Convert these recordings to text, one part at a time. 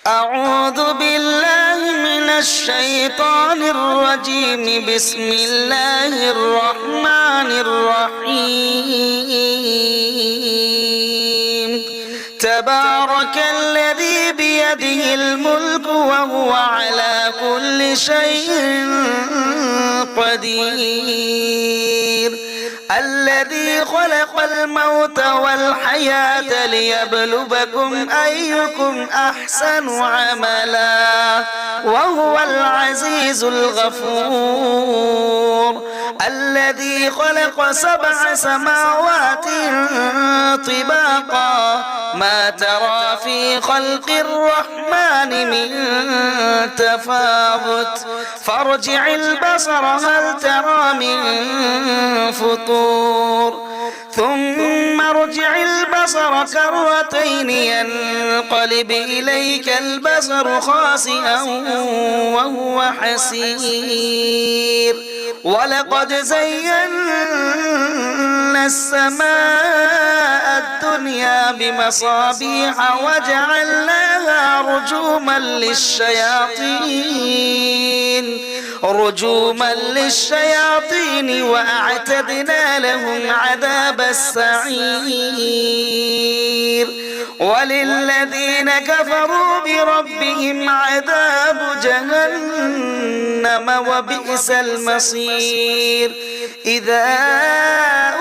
أعوذ بالله من الشيطان الرجيم. بسم الله الرحمن الرحيم. تبارك الذي بيده الملك وهو على كل شيء قدير. الذي خلق الموت والحياة ليبلوكم أيكم أحسن عملا وهو العزيز الغفور. الذي خلق 7 سماوات طباقا ما ترى في خلق الرحمن من تفاوت فارجع البصر هل ترى من فطور ثم ارجع البصر كرتين ينقلب إليك البصر خاسئا وهو حسير. ولقد زينا السماء الدنيا بمصابيح وجعلناها رجوما للشياطين وأعتدنا لهم عذاب السعير. وللذين كفروا بربهم عذاب جهنم وبئس المصير. إذا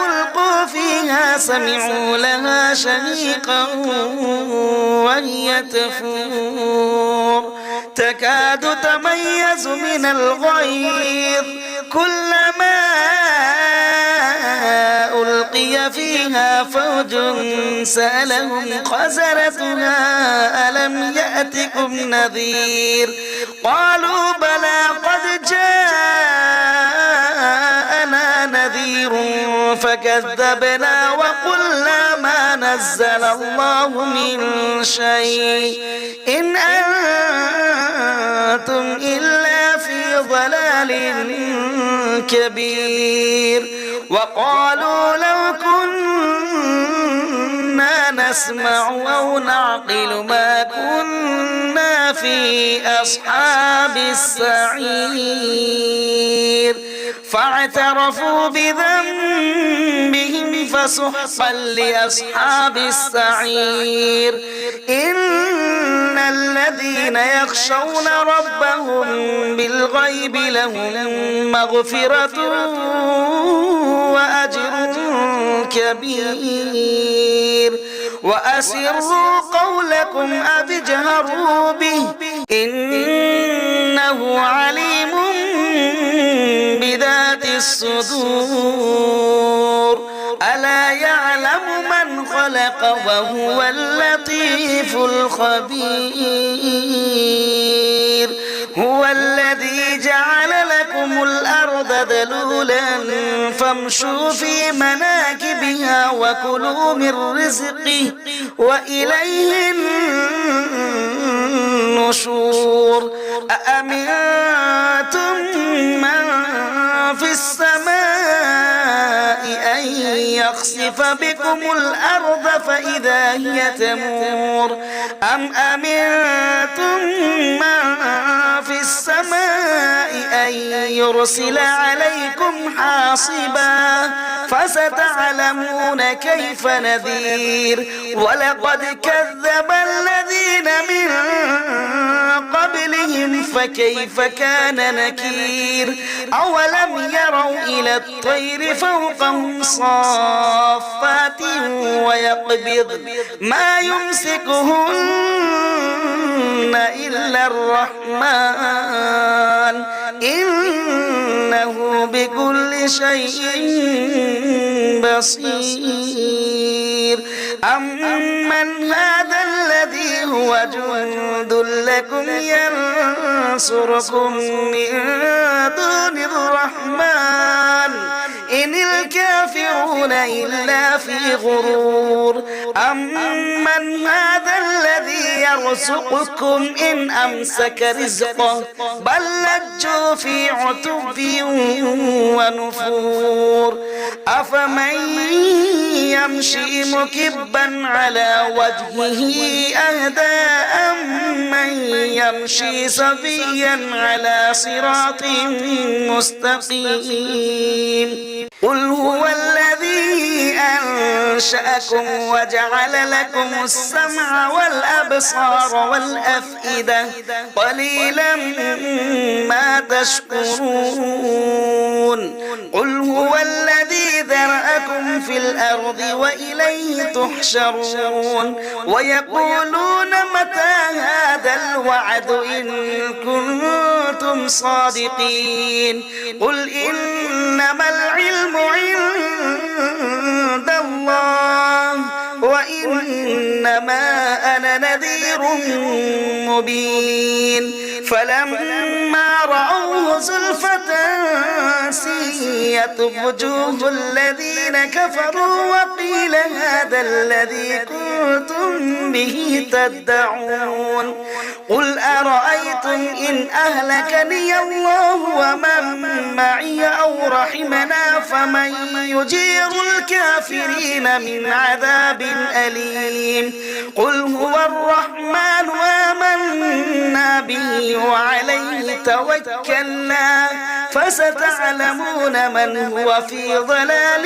ألقوا فيها سمعوا لها شهيقا وهي تفور تكاد تميز من الغيظ كلما ألقي فيها فوج سألهم خزنتها ألم يأتكم نذير قالوا بلى قد جاءنا نذير فكذبنا وقلنا ما نزل الله من شيء إن أنتم إلا في ضلال كبير. وقالوا لو كنا نسمع أو نعقل ما كنا في أصحاب السعير فاعترفوا بذنبهم فسحقا لأصحاب السعير. إن الذين يخشون ربهم بالغيب لهم مغفرة وأجر كبير. وأسروا قولكم أو اجهروا به إنه عليم بذات الصدور. ألا يعلم من خلق وهو اللطيف الخبير. هو الذي جعل لكم الأرض ذلولا فامشوا في مناكبها وكلوا من رزقه وإليه النشور. أأمنتم من في السماء أن يخسف بكم الأرض فإذا هي تمور أم أمنتم من في السماء أن يرسل عليكم حاصبا فستعلمون كيف نذير. ولقد كذب الذين من قبلهم فكيف كان نكير. أولم يروا إلى الطير فوقهم صافات ويقبض ما يمسكهن إلا الرحمن إنه بكل شيء بصير. أمن هذا الذي هو جند لكم ينصركم من دون الرحمن إن الكافرون إلا في غرور. أمن هذا الذي يرزقكم إن أمسك رزقه بل لجوا في عتب ونفور. أفمن يمشي مكبا على وجهه أهدى أمن يمشي سويا على صراط مستقيم قل هو الذي أنشأكم وجعل لكم السمع والأبصار والأفئدة قليلا ما تشكرون قل هو الذي ذرأكم في الأرض وإليه تحشرون ويقولون متى هذا الوعد إن كنتم صادقين قل إنما العلم عند الله وإنما أنا نذير مبين فلما رأوه زلفة سيئت وجوه الذين كفروا وقيل هذا الذي كنتم به تدعون قل أرأيتم إن أهلكني الله ومن معي أو رحمنا فمن يجير الكافرين من عذاب أليم قل هو الرحمن آمنا به وعليه توكلنا فستعلمون من هو في ضلال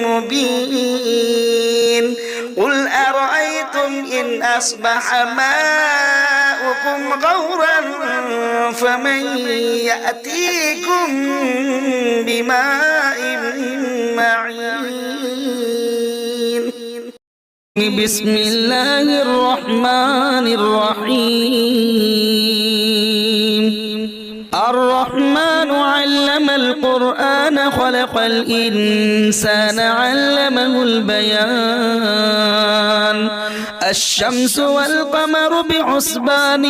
مبين قل أرأيتم إن أصبح ماؤكم غورا فمن يأتيكم بماء معين بسم الله الرحمن الرحيم الرحمن علم القرآن خلق الإنسان علمه البيان الشمس والقمر بحسبان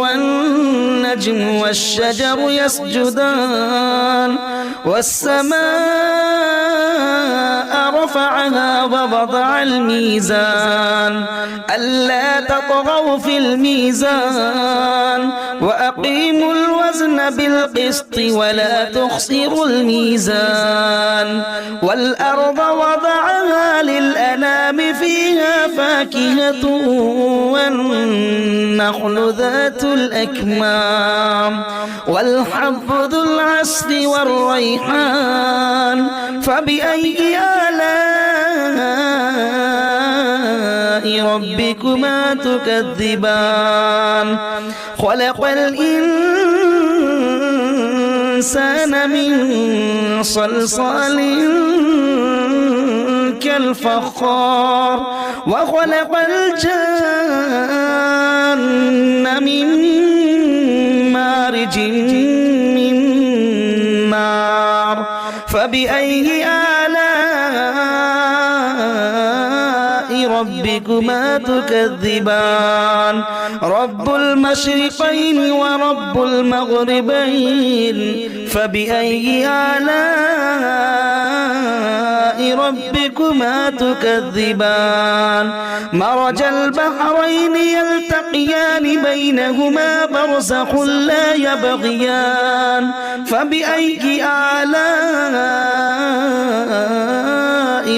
والنجم والشجر يسجدان والسماء رفعها ووضع الميزان ألا تطغوا في الميزان وأقيموا الوزن بالقسط ولا تخسروا الميزان والأرض وضعها للأنام فيها فاكهة والنخل ذات الأكمام والحب ذو العصف والريحان فبأي آلاء ربكما تكذبان خلق الإنسان من صلصال كالفخار وخلق الجن من مارج من نار فبأي آلاء ربكما تكذبان رب المشرقين ورب المغربين فبأي آلاء ربكما تكذبان مرج البحرين يلتقيان بينهما برزخ لا يبغيان فبأي آلاء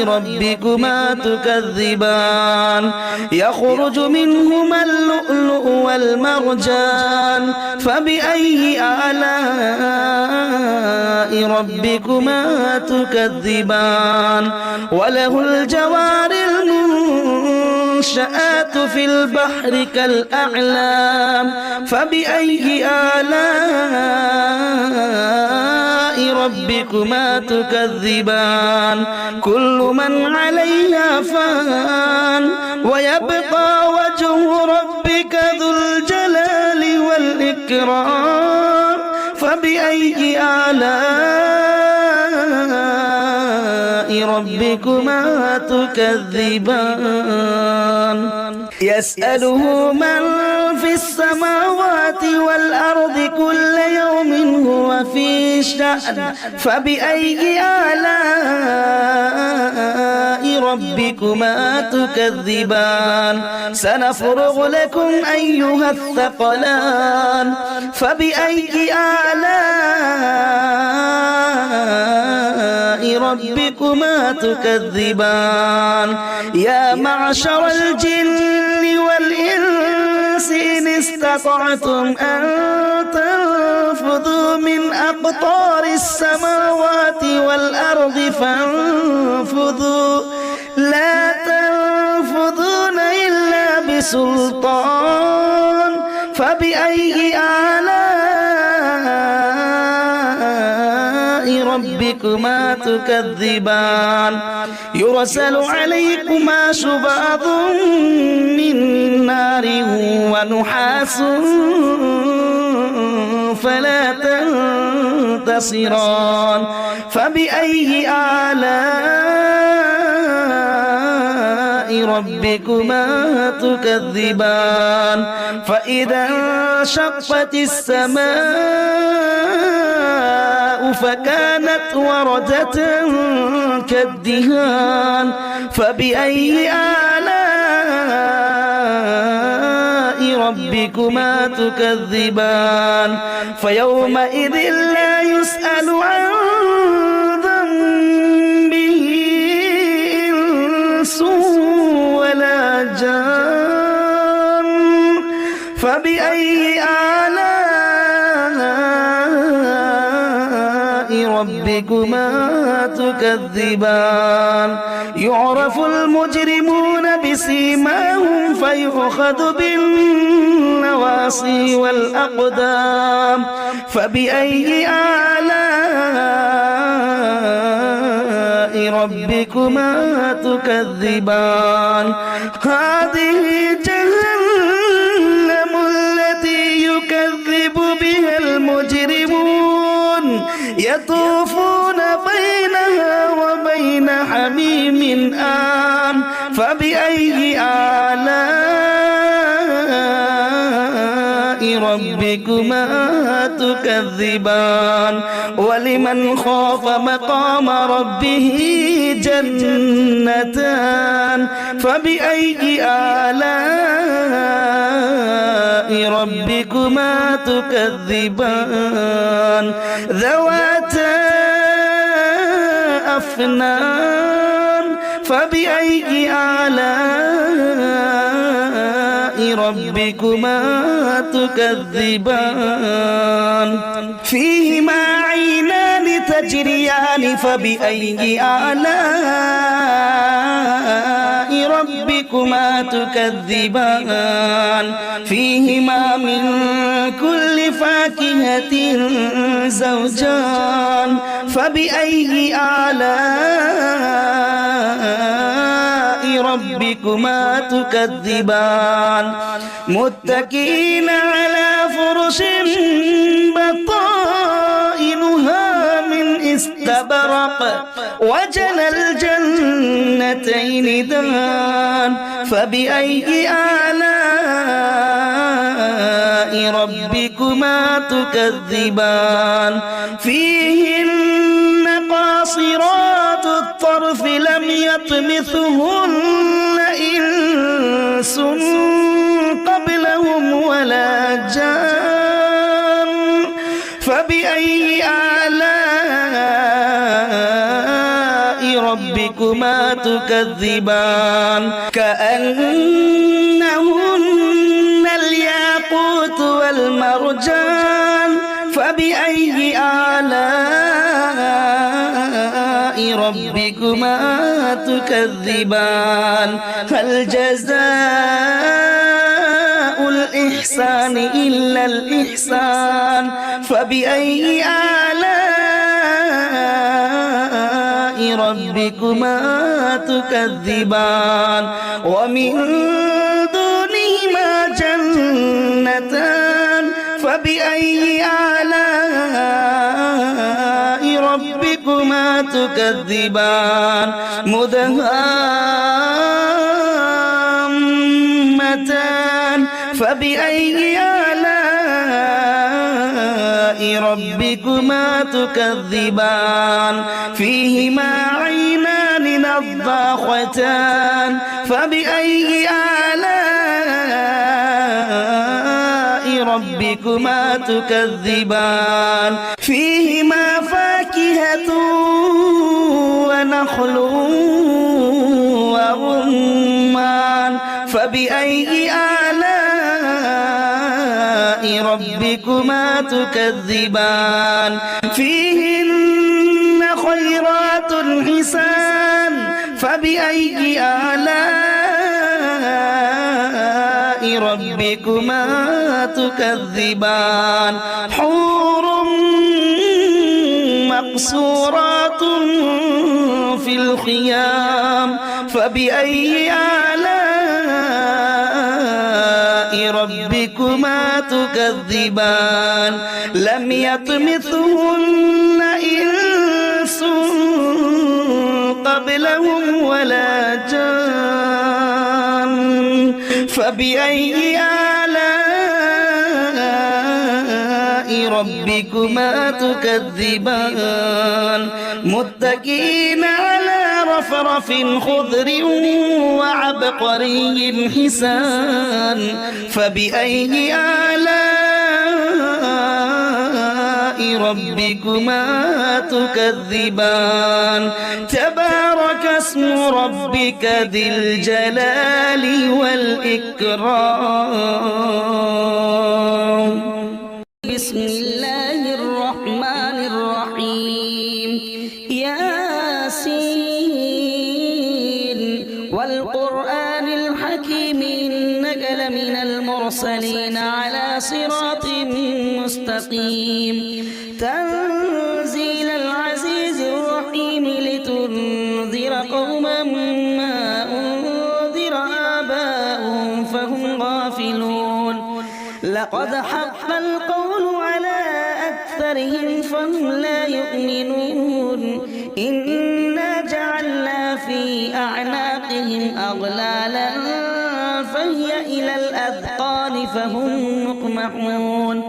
ربكما تكذبان يخرج منهما اللؤلؤ والمرجان فبأي آلاء ربكما تكذبان وله الجوار المنشآت في البحر كالأعلام فبأي آلاء ربكما تكذبان كل من عليها فان ويبقى وجه ربك ذو الجلال والإكرام فبأي آلاء ربكما تكذبان يسأله من في السماوات والأرض كل يوم هو في شأن فبأي آلاء ربكما تكذبان سنفرغ لكم أيها الثقلان فبأي آلاء ربكما تكذبان يا معشر الجن والإنس إن استطعتم أن تنفذوا من أقطار السماوات والأرض فانفذوا لا تنفذون إلا بسلطان فبأي آلاء ربكما تكذبان يرسل عليكما شواظ من نار ونحاس فلا تنتصران فبأي آلاء ربكما تكذبان فإذا انشقت السماء فكانت وردة كالدهان فبأي آلاء ربكما تكذبان فيومئذ لا يسأل عن ذنبه إنس ولا جان فبأي آلاء ربكما تكذبان يعرف المجرمون بسيماهم فيؤخذ بالنواصي والأقدام فبأي آلاء ربكما تكذبان هذه جهنم التي يكذب بها المجرمون يطوفون بينها وبين حميم آن فبأي آلاء ربكما تكذبان ولمن خاف مقام ربه جنتان فبأي آلاء ربكما تكذبان ذواتا أفنان فبأي آلاء ربكما تكذبان فيهما عينان تجريان فبأي آلاء ربكما تكذبان فيهما من كل فاكهة زوجان فبأي آلاء ربكما تكذبان متكئين على فرش بطائنها من استبرق وجنى الجنتين دان فبأي آلاء ربكما تكذبان فيهن قاصرات الطرف لم يطمثهن إنس قبلهم ولا جان فبأي آلاء ربكما تكذبان كأنهن الياقوت والمرجان فبأي آلاء ربكما تكذبان هل جزاء الإحسان إلا الإحسان فبأي آلاء ربكما تكذبان ومن دونهما جنتان فبأي آلاء ربكما تكذبان مدهامتان فبأي آلاء ربكما تكذبان فيهما عينان نضاختان فبأي آلاء ربكما تكذبان فيهما فاكهة ونخل ورمان فبأي آلاء ربكما تكذبان فيهن خيرات حسان فبأي آلاء ربكما تكذبان حور مقصورات في الخيام فبأي آلاء ربكما تكذبان لم يطمثهن إنس قبلهم ولا جان فبأي آلاء ربكما تكذبان متكئين على رفرف خضر وعبقري حسان فبأي آلاء ربكما تكذبان تبارك اسم ربك ذي الجلال والإكرام بسم الله الرحمن الرحيم ياسين والقرآن الحكيم إنك لمن المرسلين على صراط مستقيم تنزيل العزيز الرحيم لتنذر قوما ما أنذر آباؤهم فهم غافلون لقد حق القول على أكثرهم فهم لا يؤمنون إنا جعلنا في أعناقهم أغلالا فهي إلى الأذقان فهم مقمحون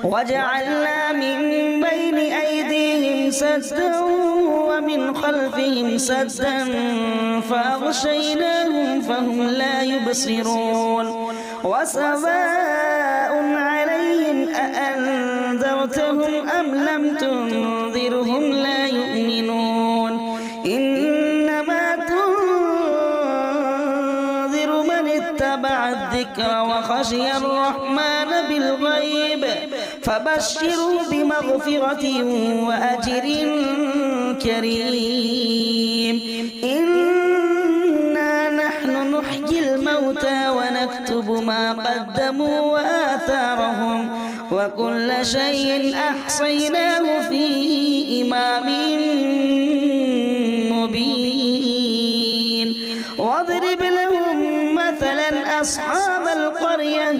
وجعلنا من بين أيديهم سدا ومن خلفهم سدا فأغشيناهم فهم لا يبصرون وسواء عليهم أأنذرتهم أم لم تنذرهم لا يؤمنون إنما تنذر من اتبع الذكر وخشي الرحمن بالغيب فبشروا بمغفرة وأجر كريم إنا نحن نحيي الموتى ونكتب ما قدموا وآثارهم وكل شيء أحصيناه في إمام مبين واضرب لهم مثلا أصحاب القرية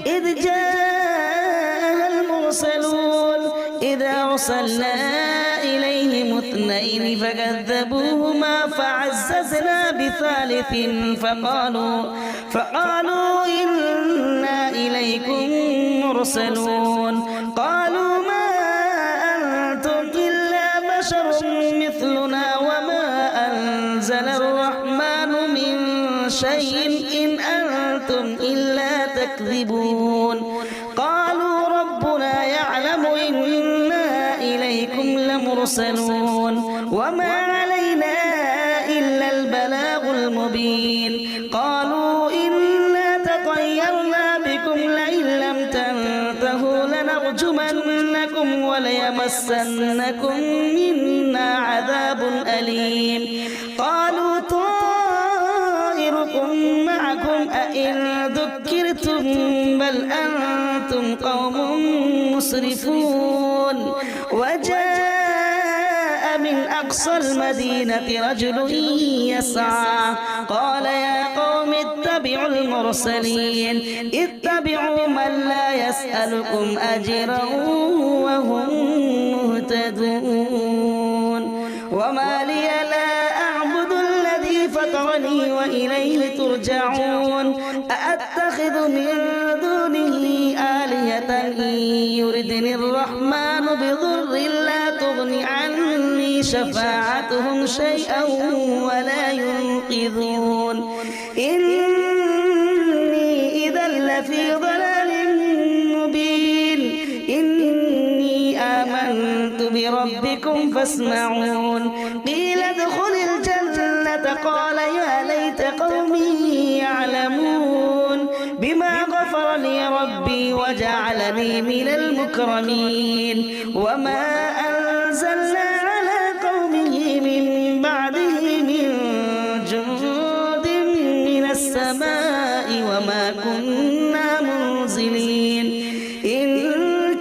إذ جاءها المرسلون إذا أرسلنا إليهم اثنين فكذبوهما فعززنا بثالث فقالوا إنا إليكم مرسلون قالوا ما أنتم إلا بشر مثلنا وما أنزل الرحمن من شيء إن أنتم إلا تكذبون قالوا ربنا يعلم إنا إليكم لمرسلون وما علينا إلا البلاغ المبين قالوا إنا تطيرنا بكم لئن لم تنتهوا لنرجمنكم وليمسنكم منا عذاب أليم قالوا طائركم معكم أئن ذكرتم بل أنتم قوم مسرفون وجاء من أقصى المدينة رجل يسعى قال يا قوم اتبعوا المرسلين اتبعوا من لا يسألكم أجرا وهم مهتدون وما لي لا أعبد الذي فطرني وإليه ترجعون أأتخذ من دونه آلهة إن يردني الرحمن بضر لا تغني عني شفاعتهم شيئا ولا ينقذون إني إذا لفي ضلال مبين إني آمنت بربكم فاسمعون قيل ادخل الجنة قال يا ليت قومي يعلمون بما غفر لي ربي ربي وجعلني من المكرمين وما أنزلنا على قومه من بعده من جند من السماء وما كنا منزلين إن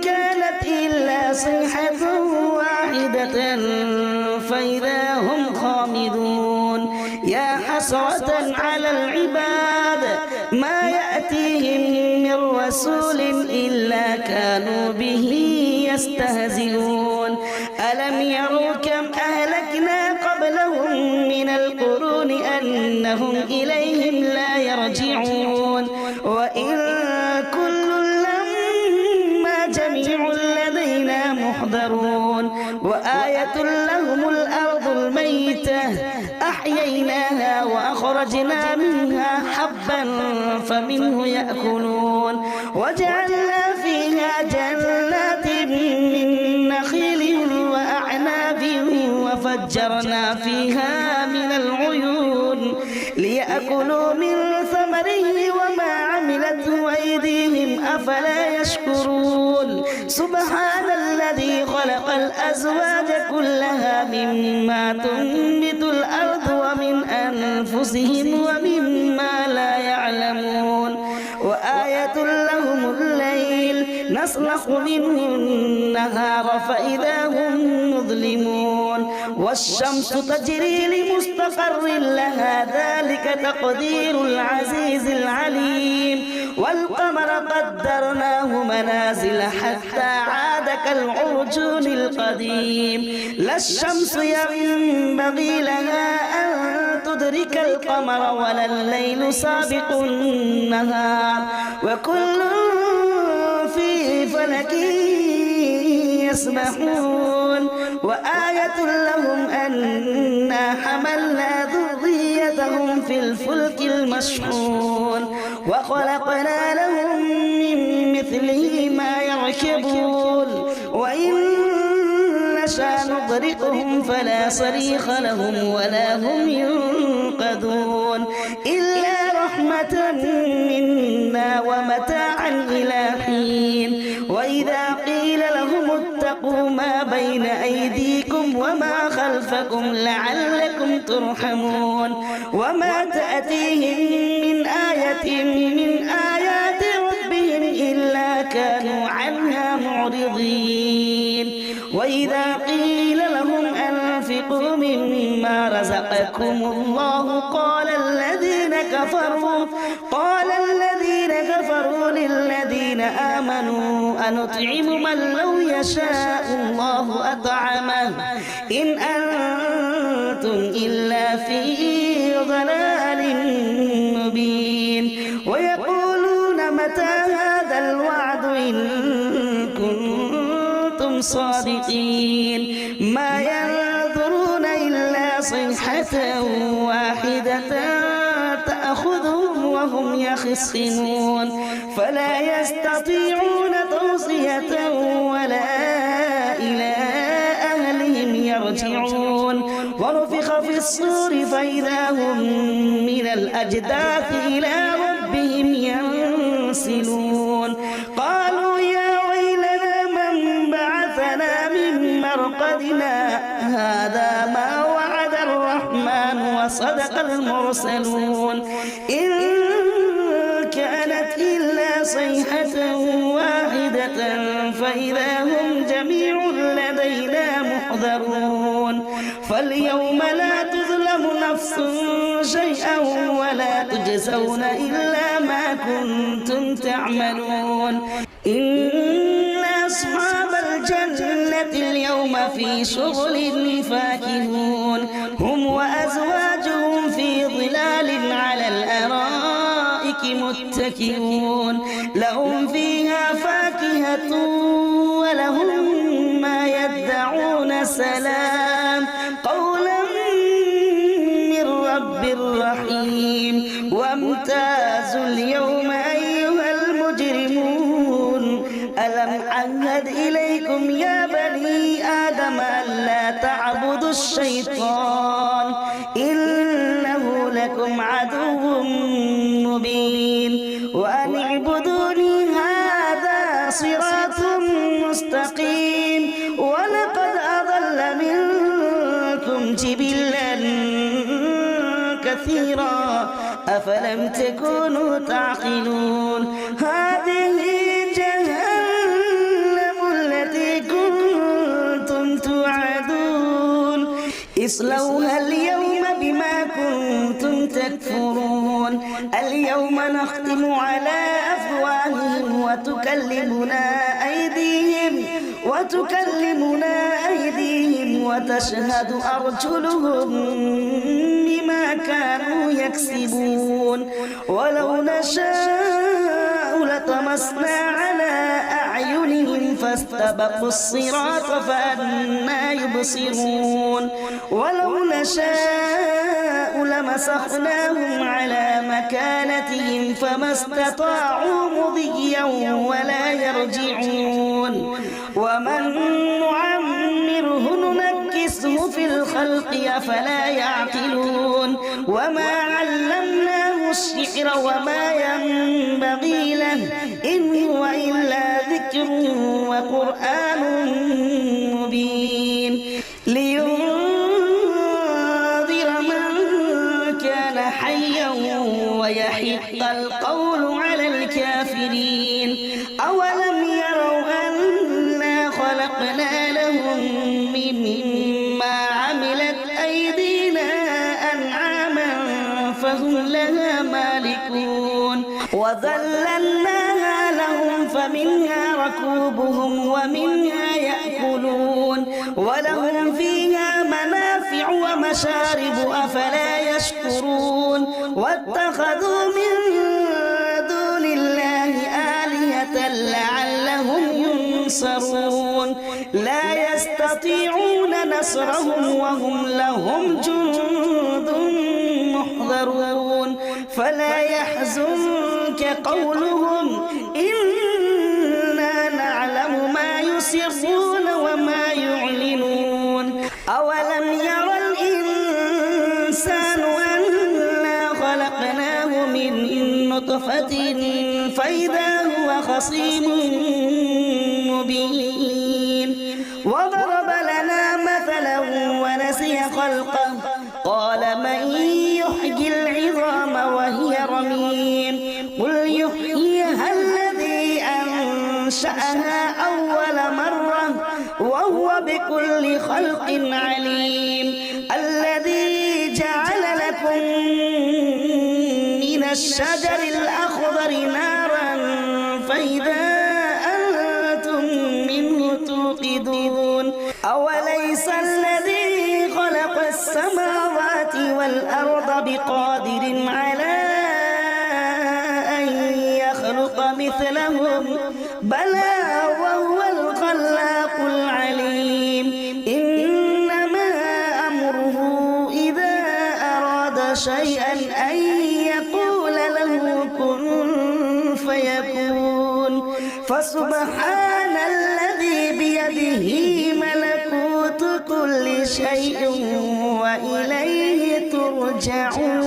كانت إلا صيحة واحدة فإذا هم خامدون يا حسرة على العباد ما يأتيهم من رسول إلا كانوا به يستهزئون ألم يروا كم أهلكنا قبلهم من القرون أنهم إليهم لا يرجعون وإن كل لما جميع لدينا محضرون وآية لهم الأرض الميتة أحييناها وأخرجنا منها حبا فمنه يأكلون وجعلنا فيها جنات من نخيل وأعناب وفجرنا فيها من العيون ليأكلوا من ثمره وما عملته أيديهم أفلا يشكرون سبحان الذي خلق الأزواج كلها مما تنبت الأرض ومن أنفسهم ومما لا يعلمون وآية لهم الليل نسلخ منه النهار فإذا هم مظلمون والشمس تجري لمستقر لها ذلك تقدير العزيز العليم والقمر قدرناه منازل حتى عاد كالعرجون القديم لا الشمس ينبغي لها أن تدرك القمر ولا الليل سابق النهار وكل في فلك يسبحون وآية لهم أنا حملنا ذريتهم في الفلك المشحون وخلقنا لهم من مثله ما يركبون وإن نشاء نغرقهم فلا صريخ لهم ولا هم ينقذون إلا رحمة منا ومتاعا إلى حين وإذا قيل لهم اتقوا ما بين أيديكم وما خلفكم لعلكم ترحمون وما تأتيهم من آية من آيات ربهم إلا كانوا عنها معرضين وإذا قيل لهم أنفقوا مما رزقكم الله قال الذين كفروا للذين آمنوا أنطعم من لو يشاء الله أطعمه إن أنتم إلا في ضلال مبين ويقولون متى هذا الوعد إن كنتم صادقين ما ينظرون إلا صيحة واحدة تأخذهم وهم يخصمون فلا يستطيعون توصية ولا إلى أهلهم يرجعون ونفخ في الصور فإذا هم من الأجداث إلى ربهم ينسلون قالوا يا ويلنا من بعثنا من مرقدنا هذا ما وعد الرحمن وصدق المرسلون إن كانت إلا صيحة واحدة فإذا هم جميع لدينا محضرون فاليوم لا تظلم نفس شيئا ولا تجزون إلا ما كنتم تعملون إن أصحاب الجنة اليوم في شغل فاكهون هم وأزواجهم في ظلال على الأرائك متكئون لهم فيها فاكهة ولهم ما يدعون سلام قولا من رب رحيم وامتازوا اليوم أيها المجرمون ألم أعهد إليكم يا بني آدم ألا تعبدوا الشيطان إنه لكم عدو مبين وأن اعبدوني هذا صراط مستقيم ولقد أضل منكم جبلا كثيرا أفلم تكونوا تعقلون هذه جهنم التي كنتم توعدون اصلوها اليوم بما كنتم تكفرون اليوم نختم على أفواههم وتكلمنا أيديهم وتشهد أرجلهم بما كانوا يكسبون ولو نشاء لطمسنا على أعينهم فاستبقوا الصراط فأنى يبصرون ولو نشاء لمسخناهم على مكانتهم فما استطاعوا مضيا ولا يرجعون ومن نعمره ننكسه في الخلق أفلا يعقلون وما علمناه الشعر وما ينبغي له إن هو إلا ذكر وقرآن مبين لينذر من كان حيا ويحق القول على الكافرين أولم يروا أنا خلقنا لهم مما عملت أيدينا أنعاما فهم لها مالكون وذللناها لهم فمنها ركوبهم ومنها يأكلون ولهم فيها منافع ومشارب أفلا يشكرون واتخذوا من دون الله آلهة لعلهم ينصرون لا يستطيعون نصرهم وهم لهم جند محضرون فلا يحزنك قولهم إنا نعلم ما يسرون وما يعلنون أولم يرى الإنسان أنا خلقناه من نطفة فإذا هو خصيم مبين وضرب لنا مثلا ونسي خلقه قال من يحيي العظام وهي رميم قل يحييها الذي أنشأها أول مرة وهو بكل خلق عليم الذي جعل لكم من الشجر الأخضر نارا فإذا أنتم منه توقدون أوليس الذي خلق السماوات والأرض بقادر على أن يخلق مثلهم بلى وهو الخلاق العليم إنما أمره إذا أراد شيئا أن يقول له كن فيكون فسبحان الذي بيده ملكوت كل شيء وإليه ترجعون